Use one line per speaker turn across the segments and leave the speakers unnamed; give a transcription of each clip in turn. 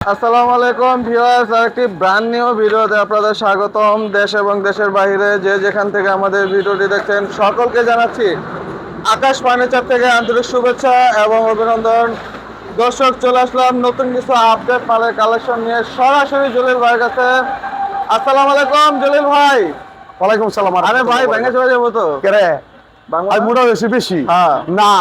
আসসালামু আলাইকুম ভিউয়ার্স, আরেকটি ব্র্যান্ড নিউ ভিডিওতে আপনাদের স্বাগতম। দেশ এবং দেশের বাইরে যে যেখান থেকে আমাদের ভিডিওটি দেখছেন সকলকে জানাচ্ছি আকাশ ফার্নিচার থেকে আন্তরিক শুভেচ্ছা এবং অভিনন্দন। দর্শক, চলে আসলাম নতুন কিছু আপডেট মালের কালেকশন নিয়ে সরাসরি জলিল ভাইয়ের কাছে। আসসালামু আলাইকুম জলিল ভাই।
ওয়ালাইকুম সালাম।
আরে ভাই, ভেঙে চলে যাবো তো
কেরে
বাংলা
ভাই, মোটা বেশি বেশি
হ্যাঁ।
না,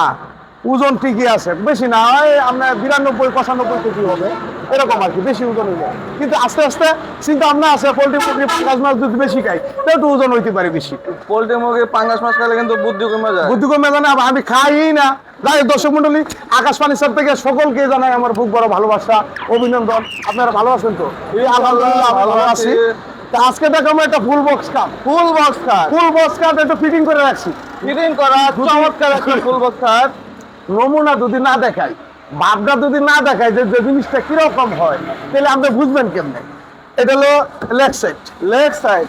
ওজন ঠিকই আছে, বেশি না হয় আপনার 92-95 কেজি হবে এরকম আর কি, বেশি ওজন হইলে। কিন্তু আস্তে আস্তে চিন্তা ভাবনা আছে, পোল্ট্রি মুরগি পাঁচ মাস যদি বেশি খাই তাহলে তো ওজন হইতে পারে বেশি।
পোল্ট্রি মুরগি পাঙ্গাস মাছ খেলে কিন্তু বুদ্ধি কমে যায়।
বুদ্ধি কমে জানে, আমি খাই না। যাই হোক, দর্শক মন্ডলী, আকাশ ফার্নিচার থেকে সকলকে জানাই আমার বুক বড় ভালোবাসা, অভিনন্দন। আপনারা ভালো আছেন তো? এই আলহামদুলিল্লাহ ভালো আছি। তা আজকে দেখাবো একটা full box cup.
Full box cut
একটু ফিটিং করে রাখছি,
ফিটিং করা চমৎকার একটা ফুল বক্স কাট।
নমুনা যদি না দেখাই, ভাবটা যদি না দেখাই যে যে জিনিসটা কিরকম হয়, তাহলে আপনি বুঝবেন কেমনে। এটা হলো লেগ সাইড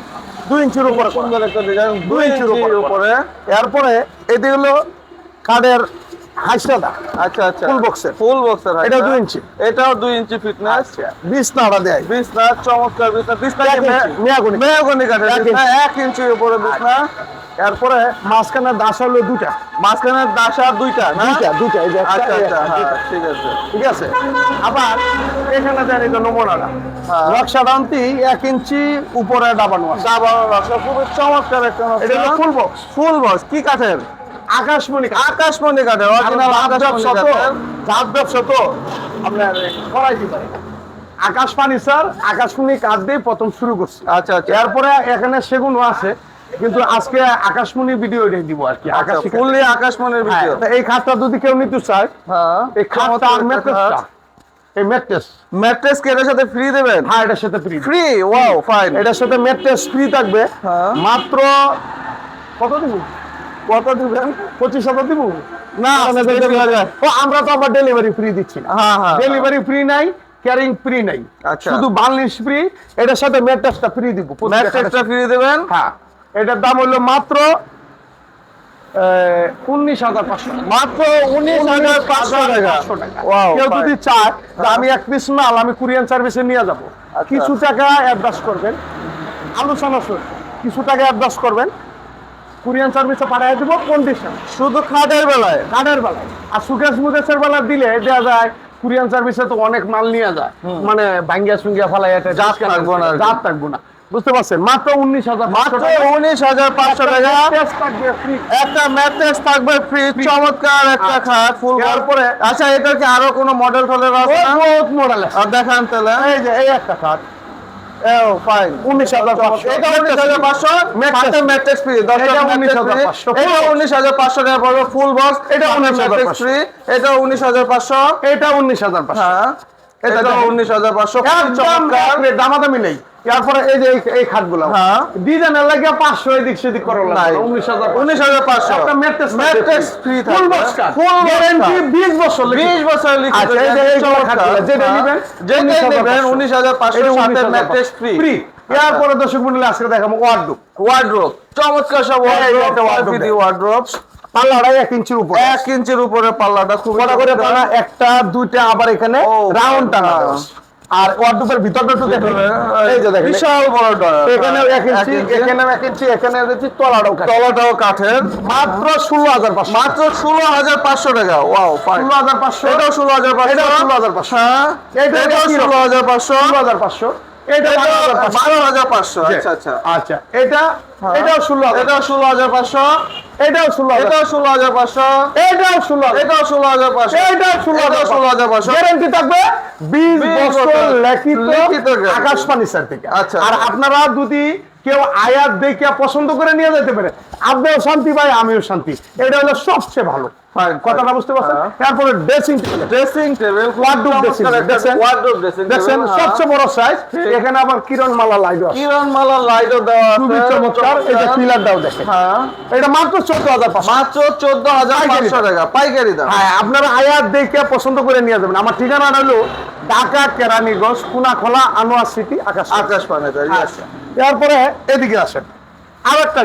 2 ইঞ্চির উপরে,
সুন্দর একটা ডিজাইন,
2 ইঞ্চির উপরে। এরপরে এটি হলো কাঠের হাইসাদা।
আচ্ছা আচ্ছা,
ফুল বক্সের এটা 2 ইঞ্চি,
এটাও 2 ইঞ্চি ফিটনেস।
বিছনাটা দেয়,
বিছনা চমৎকার বিছনা
মেয়াগুনি
কাঠের বিছনা, 1 ইঞ্চির উপরে বিছনা।
এরপরে মাঝখানে দাসা হলো দুটা,
মাঝখানের দাসা দুইটা না?
দুইটা এই যে একটা,
আচ্ছা
এই
আচ্ছা,
একটা,
হ্যাঁ,
দুইটা।
ঠিক আছে।
ঠিক আছে। আবার এখানে দেন এই যে নমুনাটা,
হ্যাঁ।
নকশাটা আনতি 1 ইঞ্চি উপরে ডাবানো আছে।
ডাবল নকশা, খুবই চমৎকার একটা
এটা হলো
নকশা।
ফুল বক্স
কি কাঠের?
আকাশমণি
আকাশমণি কাঠের, অরিজিনাল আকাশমণি কাঠের।
জাত ব্যবসা তো আপনার করাইতে পারে। আকাশ ফার্নিচার আকাশমণি কাঠ দিয়ে প্রথম শুরু করছে।
আচ্ছা আচ্ছা,
এরপরে এখানে সেগুনও আছে, কিন্তু আজকে আকাশমণি ভিডিও দিব আর কি। আকাশ
ফুললি আকাশমণির ভিডিও।
এই খাটটা যদি কেউ নিতে চায়,
হ্যাঁ,
এই খাটটা আর ম্যাট্রেসটা, এই
ম্যাট্রেস কি এটার সাথে ফ্রি দেবেন?
হ্যাঁ, এটার সাথে
ফ্রি, ওয়াও ফাইন।
এটার সাথে ম্যাট্রেস ফ্রি থাকবে।
হ্যাঁ।
মাত্র কত দিব?
কত দিবেন?
25,000 দিব
না,
ও, আমরা তো আবার ডেলিভারি ফ্রি দিচ্ছি না।
হ্যাঁ হ্যাঁ,
ডেলিভারি ফ্রি নাই, ক্যারিং ফ্রি নাই,
আচ্ছা।
শুধু বার্নিশ ফ্রি। এটার সাথে ম্যাট্রেসটা ফ্রি দিব।
ম্যাট্রেসটা ফ্রি দেবেন।
হ্যাঁ, এটার দাম হলো মাত্র 19,500,
মাত্র 19,500 টাকা। ওয়াও,
কেউ যদি চায় যে আমি এক পিস মাল আমি কুরিয়ান সার্ভিসে নিয়ে যাব, কিছু টাকা অ্যাডভান্স করবেন, আলোচনা শুরু, কিছু টাকা অ্যাডভান্স করবেন, কুরিয়ান সার্ভিসে পাঠিয়ে দেবো। কন্ডিশন
শুধু খাটের বেলায়?
কাঠের বেলায়। আর সুকেশ মুকেশের বেলা দিলে দেওয়া যায়, কুরিয়ান সার্ভিসে তো অনেক মাল নিয়ে যায়, মানে ভাঙ্গিয়া সুঙ্গিয়া ফেলাই, এটা
জাত থাকবো না,
জাত থাকবো না, বুঝতে পারছেন? মাত্র 19,000,
মাত্র 19,500 টাকা। একটা ম্যাট্রেস থাকবে ফ্রি, চমৎকার একটা খাট ফুল।
তারপরে
আচ্ছা, এটা কি আরো কোনো মডেল টডেল আছে না?
বহুত মডেল আছে।
আর দেখান তাহলে।
এই যে এই একটা খাট,
ও ফাইন,
19,500।
এটা 19,500
ম্যাট্রেস
ম্যাট্রেস ফ্রি।
এটা 19,500।
এটা 19,500 টাকা পড়বে ফুল বক্স।
এটা 19,500
ফ্রি। এটা 19,500।
এটা 19,500।
হ্যাঁ, এটা 19,500।
একদম দামাদামি নেই। এরপরে এই যে এই খাটগুলো,
হ্যাঁ,
ডিজাইনের লাগে 500 এদিক সেদিক করা
নাই,
লাগে। 19,500
একটা
mattress
free
full box, full guarantee 20 বছর,
20 বছর লিখিত।
আচ্ছা, এই যে এই খাটগুলো যেটা নেবেন,
যেটা নেবেন 19,500 সাথে ম্যাট্রেস ফ্রি।
এরপরে দর্শক মন্ডলী আজকে দেখাবো
ওয়ার্ডরোব, চমৎকার সব ওয়ার্ডরোব।
পাল্লাটা 1 ইঞ্চির উপরে,
1 ইঞ্চির উপরে পাল্লাটা, খুব
কটা করে পাল্লা, একটা দুইটা, আবার এখানে রাউন্ড টানা আছে। আর ওয়ার্ডরোবের ভিতরটা একটু দেখেন, এই যে দেখেন
বিশাল বড় ডয়ার।
এখানেও 1 ইঞ্চি, এখানেও 1 ইঞ্চি, এখানে দেখছি
তলাটাও কাঠের।
মাত্র 16,500,
মাত্র 16,500 টাকা। Wow fine.
16,500,
এটাও 16,500,
এটাও 16,500,
হ্যাঁ, এটাও 16,500,
16,500, এটা
12,500। আচ্ছা আচ্ছা
আচ্ছা, এটাও 16,000,
এটাও 16,500,
এটাও 16,000,
এটাও 16,500,
এটাও 16,000,
এটাও 16,500,
এটাও
16,500।
গ্যারান্টি থাকবে 20 বছর
লিখিত guarantee।
আকাশ ফার্নিচার থেকে।
আচ্ছা।
আর আপনারা যদি কেউ আয়াত দেখে পছন্দ করে নিয়ে যেতে পারে, আপনিও শান্তি পাই, আমিও শান্তি। এটা হলো সবচেয়ে ভালো। কথাটা বুঝতে পারছেন? তারপরে ড্রেসিং
টেবিল,
ওয়ার্ডরোব ড্রেসিং দেখছেন, সবচেয়ে বড় সাইজ। এখানে আবার কিরণমালা লাইট আছে,
কিরণমালা লাইটও দেওয়া আছে,
খুবই চমৎকার। এই যে পিলারটাও দেখেন,
হ্যাঁ,
এটা মাত্র 14,500,
মাত্র 14,500 টাকা পাইকারি দাম।
হ্যাঁ, আপনারা আয়াত দেখে পছন্দ করে নিয়ে যাবেন। আমার ঠিকানা হলো ঢাকা কেরানীগঞ্জ, কুনাখলা, আনোয়ার সিটি, আকাশ
ফার্নিচার।
এরপরে এদিকে আসেন, আরেকটা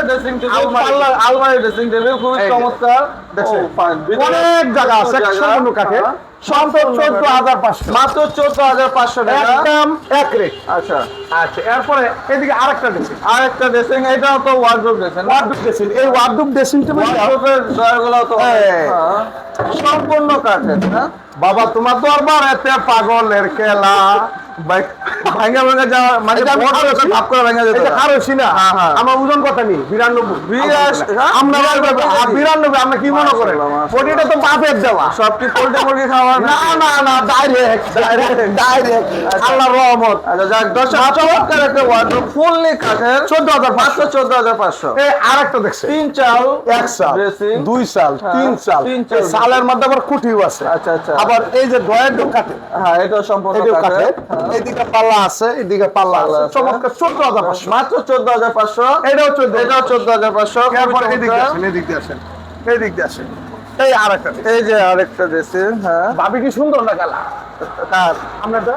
ড্রেসিং
টেবিল, আলমারি ড্রেসিং টেবিল, খুবই চমৎকার।
অনেক জায়গা আছে, সম্পূর্ণ কাঠের, সম্পূর্ণ 14,500
মাত্র 14,500 টাকা।
একদম এক রেট।
আচ্ছা,
আচ্ছা, এরপরে এদিকে আরেকটা ড্রেসিং,
আরেকটা ড্রেসিং, এটাও তো ওয়ার্ডরোব ড্রেসিং।
Wardrobe dressing. এই ওয়ার্ডরোব ড্রেসিং টেবিল
ওয়ার্ডরোবের ড্রয়ারগুলো তো হ্যাঁ, সম্পূর্ণ কাঠের না?
বাবা তোমার দরবার এতে পাগলের খেলা।
ভাঙা ভাঙা যাওয়া মানে
এটা আমি
বড়
খারসি।
একটা ভাব করে ভাঙা যেত
এটা
না।
খারসি না।
হ্যাঁ, হ্যাঁ।
আমার ওজন কত নেই 92।
82,
আমরা 92 আমরা কি মনে করেন?
মাশাআল্লাহ।
ওটা তো বাপের দেওয়া।
সব কি পোল্ট্রি মুরগি খাওয়া না?
না না না, ডাইরেক্ট ডাইরেক্ট আল্লাহর রহমত।
আচ্ছা, যাক, দর্শক, চমৎকার একটা ওয়ার্ডরোব, ফুললি কাঠের,
14,500
মাত্র 14,500।
এই আরেকটা দেখছে,
3 চাল,
এক সাল,
ড্রেসিং।
2 সাল,
হ্যাঁ,
3 সাল।
তিন চাল।
এই সালের মধ্যে আবার খুঁটিও আছে।
আচ্ছা, আচ্ছা।
আবার এই যে ড্রয়ার কাটে,
হ্যাঁ, এটা সম্পূর্ণ
এটাও কাটে।
কাঠের।
এদিকে পাল্লা আছে, এদিকে পাল্লা আছে।
পাল্লা আছে।
চমৎকার 14,500।
মাত্র 14,500।
এটাও 14,000।
এটাও 14,500।
এরপর
খুবই
এদিকে
চমৎকার।
আসেন, এদিকে আসেন, এদিকে আসেন। এই আরেকটা দেখেন।
এই যে আরেকটা ড্রেসিং। হ্যাঁ,
ভাবি কি সুন্দর না কালা?
কার?
আপনারটা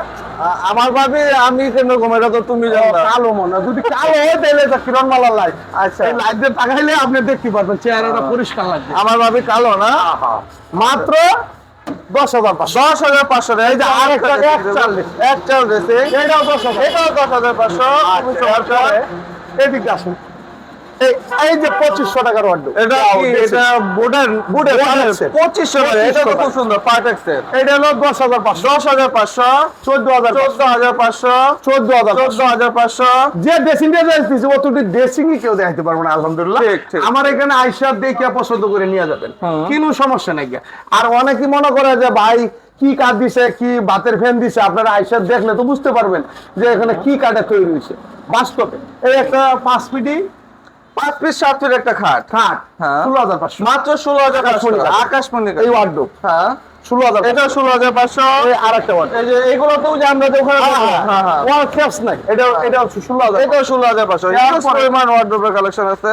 আমার ভাবি আমি কেন ঘুম, এটা তো তুমি জানো না।
কালো মনে হয়। যদি কালো হয় তাহলে এটা কিরণমালা লাইট।
আচ্ছা,
এই লাইট দিয়ে তাকাইলে আপনি দেখতে পারবেন চেহারাটা পরিষ্কার লাগবে।
আমার ভাবি কালো না?
মাত্র 10,500।
10,500 টাকা। এই যে আরেকটা
এক চাল
এক চাল ড্রেসিং,
এটাও 10,000।
এটাও 10,500। খুবই চমৎকার।
এদিকে আসুন। এই যে 2500 টাকার ওয়ার্ডরোব।
এটা কি? এটা বুটের
বুটের
2500 টাকা। এটা তো খুব সুন্দর, পার্টেক্সের।
এটা হলো 10,500,
10,500,
14,000,
14,500,
14,000।
14,500।
যে ড্রেসিং দিয়েছে অতটি ড্রেসিংই কেউ দেখাতে পারবে না আলহামদুলিল্লাহ।
ঠিক, ঠিক।
আমার এখানে আইসা দেখে পছন্দ করে নিয়ে যাবেন, কোনো সমস্যা নাই। আর অনেকে মনে করে যে ভাই কি কাঠ দিছে, কি বাতের ফ্যান দিছে, আপনারা আইসা দেখলে তো বুঝতে পারবেন যে এখানে কি কাঠে তৈরি হয়েছে বাস্তবে। এই একটা 5 ফিটি
5 পিস 7 ফিট একটা খাট।
খাট,
হ্যাঁ।
16,500।
মাত্র 16,500 টাকা। আকাশমণি কাঠ।
এই ওয়ার্ডরোব
হ্যাঁ,
16,000।
এটা 16,500।
এই আরেকটা ওয়ার্ডরোব,
এই যে এগুলো তো যে আমরা যে ওখানে হ্যাঁ, হ্যাঁ,
ওয়াল ক্যাপস নাই, এটা হচ্ছে 16,000।
এটা 16,500।
এরপরে-
হিউজ পরিমাণ ওয়ার্ডরোবের কালেকশন আছে।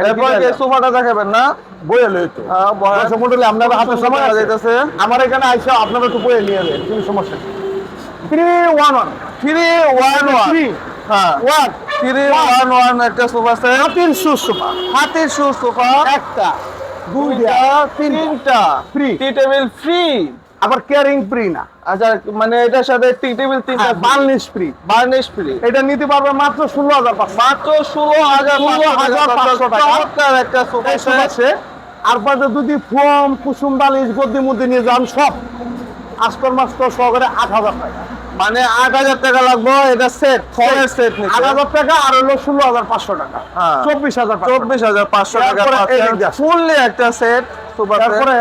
এরপর যে সোফাটা দেখাবেন না?
বইয়ে লইতো।
হ্যাঁ, বয়ান।
দর্শক মণ্ডলী, আপনারা হাতে সময় আছে।
যাইতেছে।
আমার এখানে আইসা আপনারা একটু বইয়ে নিয়ে যাবেন, কোনো সমস্যা নেই। 311
311। হ্যাঁ, 311 একটা সোফা সেট।
হাতির সুসুপা,
হাতির সুর সোফা।
একটা, দুইটা,
দুইটা, তিনটা
Free।
টি টেবিল ফ্রি।
আবার কেয়ারিং ফ্রি না,
আচ্ছা, মানে এটার সাথে টি টেবিল তিনটা,
বার্নিশ ফ্রি।
Varnish free.
এটা নিতে পারবে মাত্র 16,500
মাত্র 16,500 টাকা। চমৎকার একটা সোফা সেট।
আছে। আর পাশে যদি ফোম, কুসুম বালিশ, গদ্দি মুদ্দি নিয়ে যান সব আস্তর মাস্তর সহকারে 8,000 টাকা।
মানে 8,000 টাকা লাগবে এটা সেট, ফোনের সেট নিতে।
8,000 টাকা আর হলো 16,500 টাকা,
হ্যাঁ।
24,500।
24,500 টাকা
এরপরে এই
পাচ্ছেন।
যে
ফুললি একটা সেট সোফা সেট।
তারপরে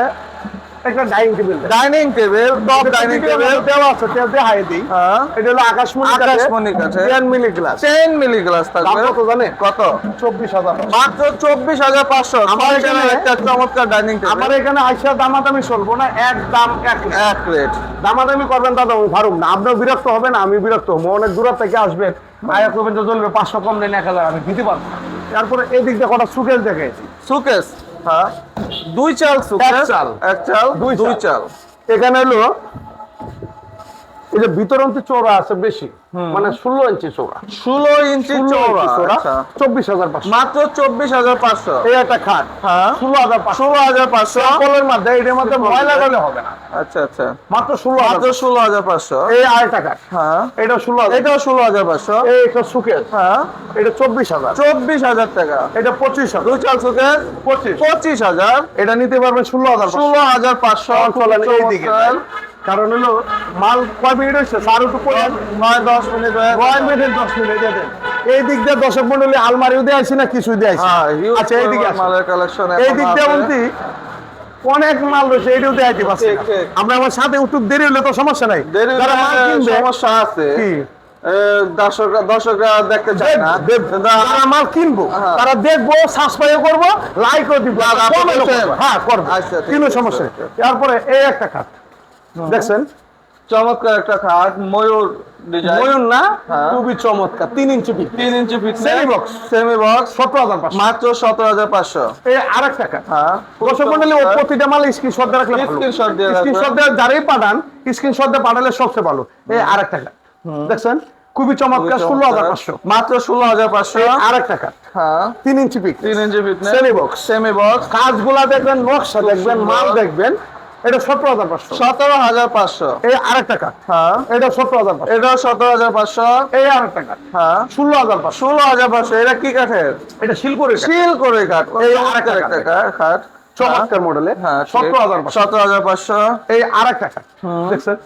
একটা dining table,
dining table, top dining table.
দেওয়া আছে, দেখাই দিই।
হ্যাঁ,
এটা হলো আকাশমণি
আকাশমণি কাঠের।
10 মিলি গ্লাস।
10 মিলি গ্লাস
দাম
থাকবে।
কত জানেন?
কত?
24,000।
মাত্র 24,500।
আমার
আমার
এখানে
একটা চমৎকার ডাইনিং
আমার
টেবিল।
এখানে আইসা দামাদামি চলবো না, একদম এক রেট।
এক রেট।
দামাদামি করবেন দাদা, আমি পারুম না। আপনিও বিরক্ত হবেন, আমি বিরক্ত হবো। অনেক দূর থেকে আসবেন, আয়া করবেন যে চলবে 500 কম দেন, 1,000 আমি দিতে পারবো না। তারপরে এই দিক দিয়ে কটা সুকেল দেখেছি।
সুকেস। হ্যাঁ, 2 চাল সুকেস।
এক চাল।
এক চাল,
দুই
2 চাল।
এখানে হলো এই যে বিতরণটি চৌড়া আছে বেশি, মানে 16 ইঞ্চি চৌড়া,
16 ইঞ্চি
16
চওড়া।
ইঞ্চি চৌড়া,
আচ্ছা।
24,500।
মাত্র 24,500।
এই একটা খাট,
হ্যাঁ,
16,500।
16,500।
কলের মধ্যে এটার মধ্যে ময়লা গেলে হবে না,
আচ্ছা, আচ্ছা।
মাত্র
মাত্র
16,000।
16,500।
এই আরেকটা খাট,
হ্যাঁ,
এটা 16,000।
এটাও 16,500।
এই একটা সুকেস,
হ্যাঁ,
এটা 24,000।
24,000 টাকা।
এটা 25,000।
2 চাল সুকেস 25,000।
এটা নিতে পারবেন 16,000।
16,500।
চলেন এইদিকে, কারণ হলো মাল কয় মিনিট হয়েছে, আর একটু পরে
9-10 মিনিট হয়ে
9 মিনিট 10 মিনিট দিয়ে দেন। এই দিক দিয়ে দর্শক মন্ডলী আলমারিও দিয়ে আসি না, কিছুই দিয়ে আসি।
হ্যাঁ, হিউজ
আচ্ছা, এইদিকে আসেন।
মালের কালেকশন।
এই দিক দিয়ে বলছি অনেক মাল রয়েছে, এইটাও দেখাইতে পারছি
ঠিক,
না।
ঠিক।
আমরা আমার সাথে একটু দেরি হলে তো সমস্যা নাই,
দেরি
যারা মাল কিনবে,
সমস্যা আছে।
কি?
দর্শকরা দেখতে চায় না।
যারা মাল কিনবো
হ্যাঁ।
তারা দেখবো, সাবস্ক্রাইব করবো, লাইকও দিব,
আপনি
কমেন্টও
করছেন?
করবো। হ্যাঁ, করবো,
আচ্ছা, ঠিক
কোনো
আছে,
সমস্যা নেই।
ঠিক
তারপরে এই একটা খাট দেখছেন,
চমৎকার একটা খাট, ময়ূর ডিজাইন।
ময়ূর না,
হ্যাঁ।
খুবই চমৎকার, 3 ইঞ্চি পিক,
3 inch fit
Semi box।
Semi box.
17,500।
মাত্র 17,500।
এই আরেকটা খাট।
হ্যাঁ,
দর্শক মণ্ডলী, ও প্রতিটা মাল স্ক্রিনশট দিয়ে রাখলে ভালো।
Screenshot দিয়ে রাখবেন।
স্ক্রিনশট দিয়ে যারাই পাঠান, স্ক্রিনশট দিয়ে পাঠালে সবচেয়ে ভালো। এই আরেকটা খাট দেখছেন, খুবই চমৎকার, 16,500।
মাত্র 16,500।
আরেকটা খাট,
হ্যাঁ,
3 ইঞ্চি পিক,
3 inch fit
Semi box।
Semi box.
কাজগুলা দেখবেন, নকশা দেখবেন, মাল
সুন্দর।
দেখবেন, এটা 17,500।
17,500।
এই আরেকটা কাঠ,
হ্যাঁ
এটা 17,500।
এটাও 17,500।
এই আরেকটা কাঠ,
হ্যাঁ
16,500।
16,500। এটা কি কাঠের?
এটা শিলকড়ি কাঠ।
শিলকড়ি কাঠ।
এই
আরেকটা
আরেকটা
কাঠ।
চমৎকার মডেলে,
হ্যাঁ
17,500।
17,500।
এই আরেকটা কাঠ দেখছেন,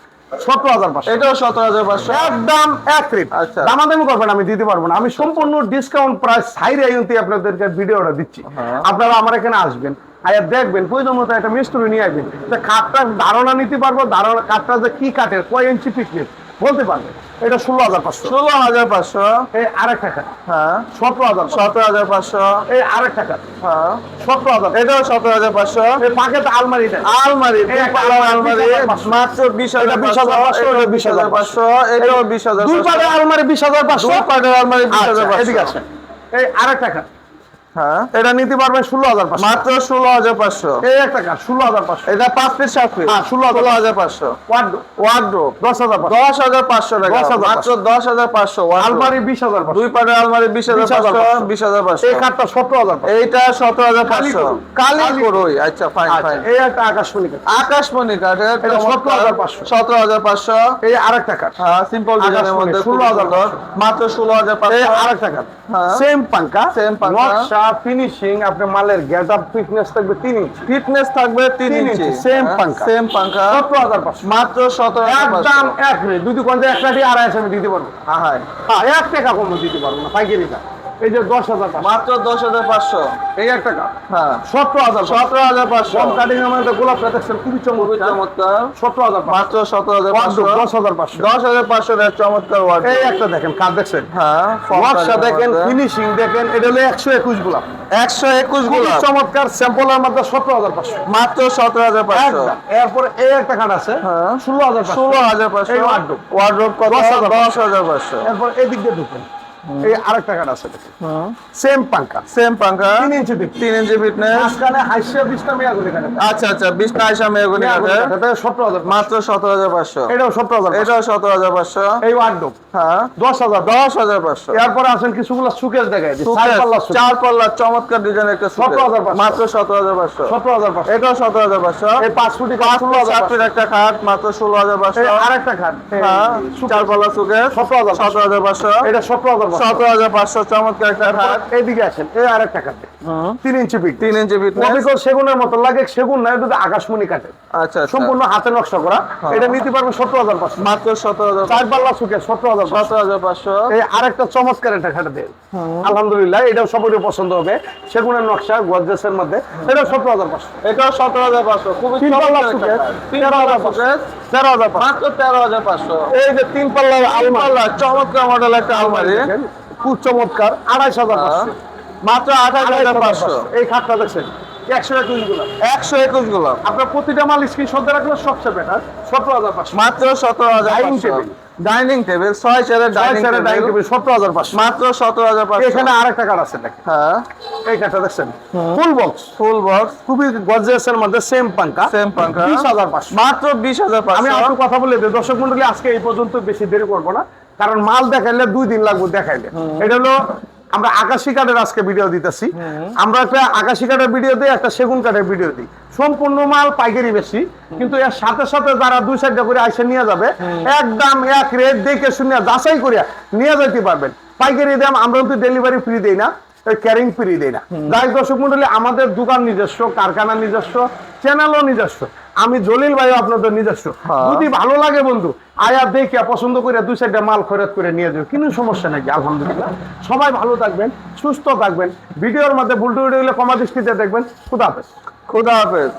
17,500।
এটাও 17,500।
একদম এক রেট।
আচ্ছা।
দামাদামি করবেন, আমি দিতে পারবো না। আমি সম্পূর্ণ ডিসকাউন্ট প্রাইস হাই রেঞ্জে আপনাদেরকে ভিডিওটা দিচ্ছি।
হ্যাঁ।
আপনারা আমার এখানে আসবেন, আয়া দেখবেন, প্রয়োজন মতো একটা মিস্ত্রি নিয়ে আসবেন, যে কাঠটার ধারণা নিতে পারবো, ধারণা কাঠটা যে কি কাঠের, কয় ইঞ্চি পিকনিক বলতে পারবে। এটা 16,500।
16,500।
এই আরেকটা কাঠ,
হ্যাঁ
17,000।
17,500।
এই আরেকটা কাঠ,
হ্যাঁ
17,000।
এটাও 17,500।
এই পাকেতে আলমারিটা,
আলমারি
এই একটা
আলমারি
20,500
মাত্র 20,500।
20,500,
এটাও 20,500। এটাও 20,500।
দুই পাটের আলমারি 20,500।
দুই পাটের আলমারি
আচ্ছা,
20,500।
এদিকে আসেন। এই আরেকটা কাঠ,
হ্যাঁ
এটা নিতে পারবেন 16,500।
মাত্র 16,500।
এই একটা কাঠ 16,500।
এটা 5 পিস 7 পিস।
হ্যাঁ,
16,500। ওয়ার্ডরোব
10,500।
10,500 টাকা।
10,500
মাত্র 10,500 ওয়ার্ডরোব।
আলমারি 20,500।
দুই পাটের আলমারি 20,500। 20,500।
এই কাঠটা 17,500।
এইটা 17,500। কালি করই। আচ্ছা ফাইন
আচ্ছা,
ফাইন।
এই একটা আকাশমণি কাঠ,
আকাশমণি কাঠের
এটা 17,500।
17,500।
এই আরেকটা কাঠ,
হ্যাঁ সিম্পল ডিজাইনের
আকাশমণি,
মধ্যে
16,500।
মাত্র
এই
16,500।
আরেকটা কাঠ,
হ্যাঁ।
সেম পাঙ্কা,
Same পাঙ্কা।
নকশা, ফিনিশিং, আপনার মালের গেটআপ ফিটনেস থাকবে 3 ইঞ্চি।
ফিটনেস থাকবে 3 ইঞ্চি।
Same পাঙ্কা।
সেম পাঙ্কা।
17,500।
মাত্র 17,500।
একদম এক রেট। দুই কোনটা এক লাটি আড়াই আমি দিতে পারবো।
হ্যাঁ হ্যাঁ
হ্যাঁ, 1 টাকা কম দিতে পারবো না, পাইকারি দাম। এই যে 10,500।
মাত্র 10,500।
এই একটা কাঠ,
হ্যাঁ
17,500।
17,500।
কম কাটিং এর মধ্যে গোলাপ দেখছেন, খুবই
খুবই
চমৎকার।
চমৎকার।
17,500।
মাত্র 17,500।
10,500।
10,500 এর চমৎকার ওয়ার্ড।
এই একটা দেখেন, কাঠ দেখছেন,
হ্যাঁ
নকশা দেখেন, ফিনিশিং দেখেন, এটা হলো 121 গোলাপ।
121
খুবই
গোলাপ।
চমৎকার, স্যাম্পলের মধ্যে 17,500।
মাত্র 17,500।
একদম। এরপরে এই একটা কাঠ আছে,
হ্যাঁ
16,500।
16,500।
এই wardrobe।
ওয়ার্ডরোব কত?
10,500।
10,500।
এরপর এদিক দিয়ে ঢুকেন, এই আরেকটা কাঠ আছে, সেম পাঙ্কা,
সেম পাঙ্কা।
3 ইঞ্চি দিক,
3 ইঞ্চি ফিটনেস।
মাঝখানে হাইসা 20টা মেয়াগুলি কাঠ।
আচ্ছা আচ্ছা 20 টা আইসা মেগুনি কাঠের।
17,000।
মাত্র 17,500।
এটাও 17,000।
এটাও 17,500।
এই ওয়ার্ডরোব
হ্যাঁ
10,000।
10,500।
এরপরে আছেন কিছুগুলো সুকেশ দেখায়,
চার পাল্লা চমৎকার ডিজাইন একটা সুকেস।
17,500।
মাত্র 17,500।
17,500।
এটাও 17,500।
এই 5 ফুটি
5
16,500।
ফিট একটা খাট মাত্র 16,500।
আরেকটা খাট,
হ্যাঁ চার পাল্লা সুকেস
17,500।
17,500।
এটা 17,500।
17,500 চমৎকার একটা খাট।
এইদিকে আসেন, এই আরেকটা খাট 3 ইঞ্চি পিক,
3 ইঞ্চি ফিটনেস।
অবিকল সেগুনের মতো লাগে, সেগুন না, এটা আকাশমণি কাটে,
আচ্ছা আচ্ছা।
সম্পূর্ণ হাতে নকশা করা। এটা নিতে পারবেন 17,500।
মাত্র 17,500।
4 পাল্লা সুকেস 17,500।
17,500।
এই আরেকটা চমৎকার একটা খাটে দেন, আলহামদুলিল্লাহ, এটাও সবারই পছন্দ হবে, সেগুনের নকশা গর্জেসের মধ্যে। এটাও 17,500।
এটাও 17,500। খুবই
3 পাল্লা
চমৎকার একটা
সুকেস
খাট। 3 পাল্লা সুকেস
13,500।
মাত্র 13,500।
এই যে 3 পাল্লা আলমারি,
পাল্লা চমৎকার মডেল একটা আলমারি।
দেখেন, খুব চমৎকার, 2,500।
মাত্র 28,500।
এই খাটটা দেখছেন, 121 গোলাপ।
121 গোলাপ।
আপনার প্রতিটা মাল স্ক্রিনশট দিয়ে রাখলে সবচেয়ে বেটার। 17,500।
মাত্র 17,500। ডাইনিং টেবিল 6 চেয়ারের ডাইনিং টেবিল
17,500।
মাত্র 17,500।
এখানে আরেকটা কাঠ আছে দেখেন,
হ্যাঁ
এই কাঠটা দেখছেন, ফুল বক্স,
ফুল বক্স
খুবই গর্জিয়াসের মধ্যে, সেম পাঙ্কা,
সেম পাঙ্কা
20,500।
মাত্র 20,500।
আমি একটু কথা বলে দিই দর্শক মন্ডলী, আজকে এই পর্যন্ত, বেশি দেরি করবো না, কারণ মাল দেখাইলে 2 দিন লাগবে দেখাইলে। এটা হলো আমরা আকাশি কাঠের আজকে ভিডিও দিতেছি। আমরা একটা আকাশি কাঠের ভিডিও দিই, একটা সেগুন কাঠের ভিডিও দিই, সম্পূর্ণ মাল পাইকারি বেশি, কিন্তু এর সাথে সাথে যারা 2-4টা করে আইসে নিয়ে যাবে, একদম এক রেট দেখে শুনে যাচাই করে নিয়ে যেতে পারবেন। পাইকারি দাম, আমরা কিন্তু ডেলিভারি ফ্রি দেই না, ক্যারিং ফ্রি দেই না। যাই দর্শক মন্ডলী, আমাদের দোকান নিজস্ব, কারখানা নিজস্ব, চ্যানেলও নিজস্ব, আমি জলিল ভাই আপনাদের নিজস্ব। যদি ভালো লাগে বন্ধু, আয়া দেখে পছন্দ করে 2-4টা মাল খরচ করে নিয়ে যাবে, কোনো সমস্যা নাকি। আলহামদুলিল্লাহ, সবাই ভালো থাকবেন, সুস্থ থাকবেন। ভিডিওর মধ্যে ভুল টুটি হলে ক্ষমা দৃষ্টিতে দেখবেন। খুদা হাফেজ।
খুদা হাফেজ।